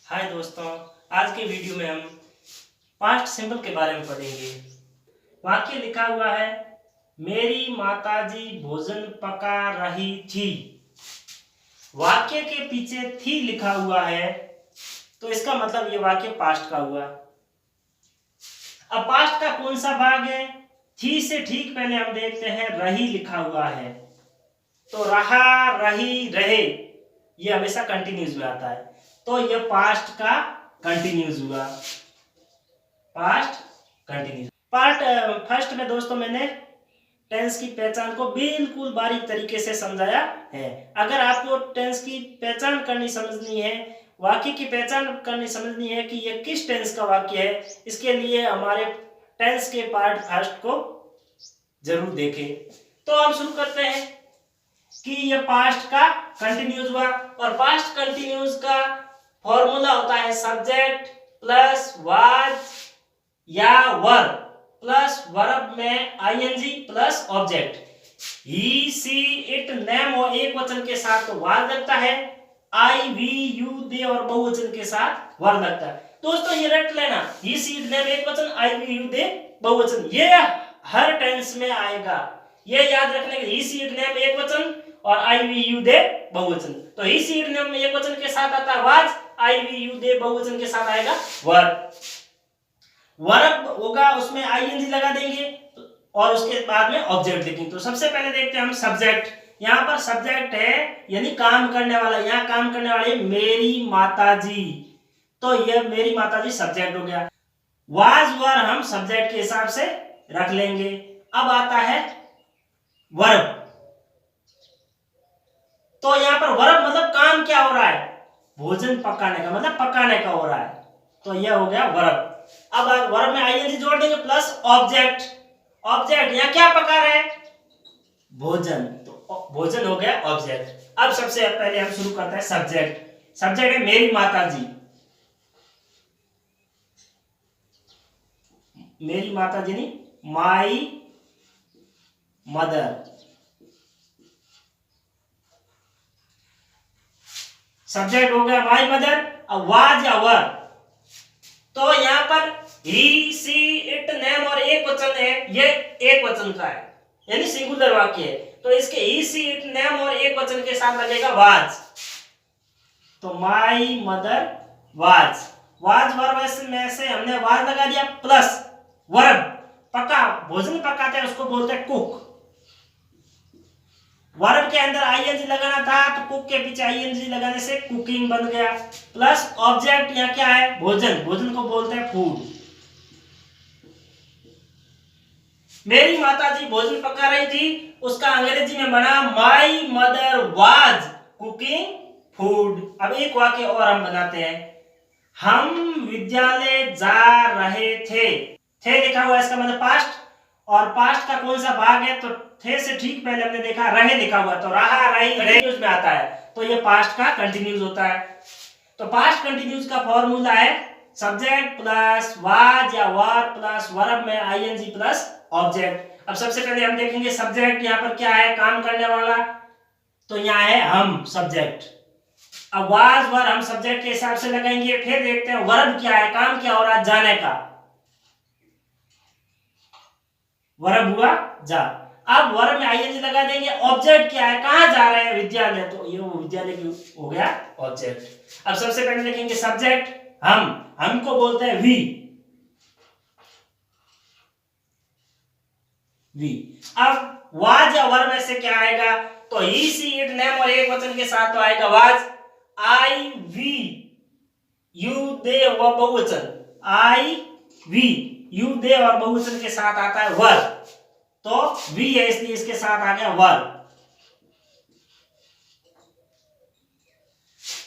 हाय दोस्तों, आज के वीडियो में हम पास्ट सिंपल के बारे में पढ़ेंगे। वाक्य लिखा हुआ है, मेरी माताजी भोजन पका रही थी। वाक्य के पीछे थी लिखा हुआ है, तो इसका मतलब ये वाक्य पास्ट का हुआ। अब पास्ट का कौन सा भाग है? थी से ठीक पहले हम देखते हैं रही लिखा हुआ है, तो रहा, रही, रहे ये हमेशा कंटिन्यूज में आता है, तो ये पास्ट का कंटिन्यूज हुआ। Past continues. पार्ट फर्स्ट में दोस्तों मैंने टेंस की पहचान को बिल्कुल बारीक तरीके से समझाया है। अगर आपको टेंस की पहचान करनी समझनी है, वाक्य की पहचान करनी समझनी है कि यह किस टेंस का वाक्य है, इसके लिए हमारे टेंस के पार्ट फर्स्ट को जरूर देखें। तो हम शुरू करते हैं कि यह पास्ट का कंटिन्यूज हुआ, और पास्ट कंटिन्यूज का फॉर्मूला होता है सब्जेक्ट प्लस वाज या वर्ब प्लस वर्ब में ING plus object. He, she, it, name और एक वचन के साथ तो वाज लगता है, आई, वी, यू, दे और बहुवचन के साथ वर्ब लगता है। दोस्तों ये रट लेना, ही, सी, इट, नेम एक वचन, आई, वी, यू, दे बहुवचन, ये हर टेंस में आएगा। ये याद रखने के ही, सी, इट, नेम एक वचन और आई, वी, यू, दे बहुवचन। तो ही, सी, इट, नेम एक वचन के साथ आता है वाज, आई, वी, यू, दे बहुवचन के साथ आएगा वर्ब। वर्ब होगा उसमें आईएनजी लगा देंगे और उसके बाद में ऑब्जेक्ट देखेंगे। तो सबसे पहले देखते हैं हम सब्जेक्ट। यहाँ पर सब्जेक्ट है यानी काम करने वाला, यहाँ काम करने वाले मेरी माताजी, तो यह मेरी माताजी सब्जेक्ट हो गया। वाज वर हम सब्जेक्ट के हिसाब से रख लेंगे। अब आता है वर्ब। तो यहाँ पर वर्ब मतलब काम क्या हो रहा है, भोजन पकाने का, मतलब पकाने का हो रहा है, तो यह हो गया वर्ब। अब वर्ब में आईएनजी जोड़ देंगे प्लस ऑब्जेक्ट। ऑब्जेक्ट यहां क्या पका रहे हैं, भोजन, तो भोजन हो गया ऑब्जेक्ट। अब सबसे पहले हम शुरू करते हैं सब्जेक्ट। सब्जेक्ट है मेरी माताजी, मेरी माताजी नहीं, माई मदर। सब्जेक्ट हो गया माई मदर। अब वाज या वर्ब, तो यहां पर ही, सी, इट, नेम और एक वचन है, ये एक वचन का है यानी सिंगुलर वाक्य है, तो इसके ही, सी, इट, नेम और एक वचन के साथ लगेगा वाज, तो my mother was. Was verb में से हमने वाज लगा दिया प्लस वर्ब, पका, भोजन पकाते हैं उसको बोलते हैं कुक। वर्ब के अंदर आईएनजी लगाना था तो कुक के पीछे आईएनजी लगाने से कुकिंग बन गया, प्लस ऑब्जेक्ट यहाँ क्या है, भोजन, भोजन को बोलते हैं फूड। मेरी माताजी भोजन पका रही थी, उसका अंग्रेजी में बना my mother was cooking food. अब एक वाक्य और हम बनाते हैं, हम विद्यालय जा रहे थे लिखा हुआ है, इसका मतलब पास्ट, और पास्ट का कौन सा भाग है, तो थे से ठीक पहले हमने देखा रहे लिखा हुआ, तो रहा, रही, कंटिन्यूज में आता है, तो ये पास्ट का कंटिन्यूज होता है। तो पास्ट कंटिन्यूज का फॉर्मूला है सब्जेक्ट प्लस वाज या वर्ब प्लस वर्ब में आईएनजी प्लस ऑब्जेक्ट। अब सबसे पहले हम देखेंगे सब्जेक्ट, यहाँ पर क्या है, काम करने वाला, तो यहाँ है हम सब्जेक्ट। अब वाज वर्ब हम सब्जेक्ट के हिसाब से लगाएंगे। फिर देखते हैं वर्ब क्या है, काम क्या हो रहा है, जाने का, वर्ब हुआ जा। अब वर्ब में आईएनजी लगा देंगे। ऑब्जेक्ट क्या है, कहां जा रहे हैं, विद्यालय, तो ये वो विद्यालय की हो गया ऑब्जेक्ट। अब सबसे पहले देखेंगे सब्जेक्ट, हम को बोलते हैं वी। अब वाज या वर्ब में से क्या आएगा, तो ही, सी, इट, नेम और एक वचन के साथ तो आएगा वाज, आई, वी, यू, दे और बहुवचन, आई, वी, यू, दे और बहुवचन के साथ आता है वर्ब, तो वी है इसलिए इसके साथ आ गया वर्ब।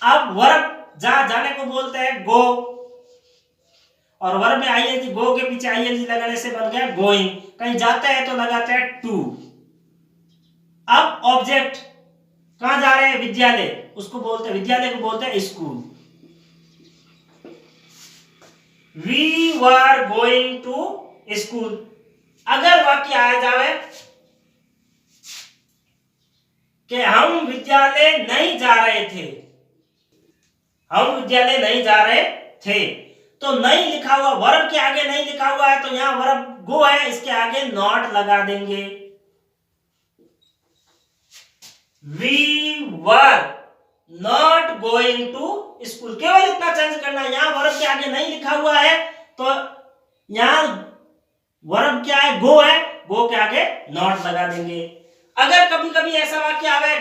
अब वर्ब जाने को बोलते हैं गो, और वर्ब में आईएनजी, गो के पीछे आईएनजी लगाने से बन गया गोइंग, कहीं जाते हैं तो लगाते हैं टू। अब ऑब्जेक्ट कहां जा रहे हैं, विद्यालय, उसको बोलते हैं, विद्यालय को बोलते हैं school. We were going to school. अगर वाक्य आ जाए कि हम विद्यालय नहीं जा रहे थे, हम विद्यालय नहीं जा रहे थे। तो नहीं लिखा हुआ, वर्ब के आगे नहीं लिखा हुआ है तो यहां वर्ब गो है, इसके आगे नॉट लगा देंगे। We were not going to school, केवल इतना चेंज करना है। यहां वर्ब के आगे नहीं लिखा हुआ है तो यहां वर्ब क्या है, गो है, गो के आगे नॉट लगा देंगे। अगर कभी कभी ऐसा वाक्य आवे,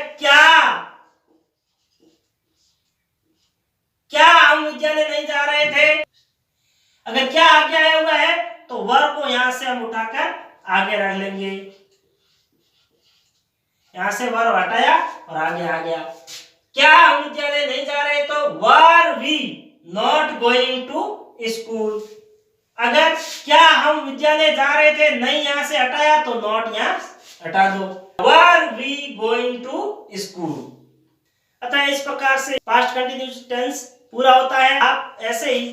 क्या हम विद्यालय नहीं जा रहे थे, अगर क्या आगे आया हुआ है तो वर्ब को यहां से हम उठाकर आगे रख लेंगे। यहां से वर्ब हटाया और आगे आ गया। क्या हम विद्यालय नहीं जा रहे तो were we not going to school. अगर क्या हम विद्यालय जा रहे थे, नहीं यहां से हटाया तो नॉट यहां हटा दो, were we going to school. अतः इस प्रकार से पास्ट कंटिन्यूअस टेंस पूरा होता है। आप ऐसे ही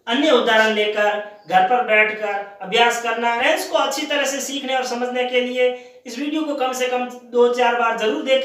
अन्य उदाहरण लेकर घर पर बैठकर अभ्यास करना। टेंस को अच्छी तरह से सीखने और समझने के लिए इस वीडियो को कम से कम 2-4 बार जरूर देखें।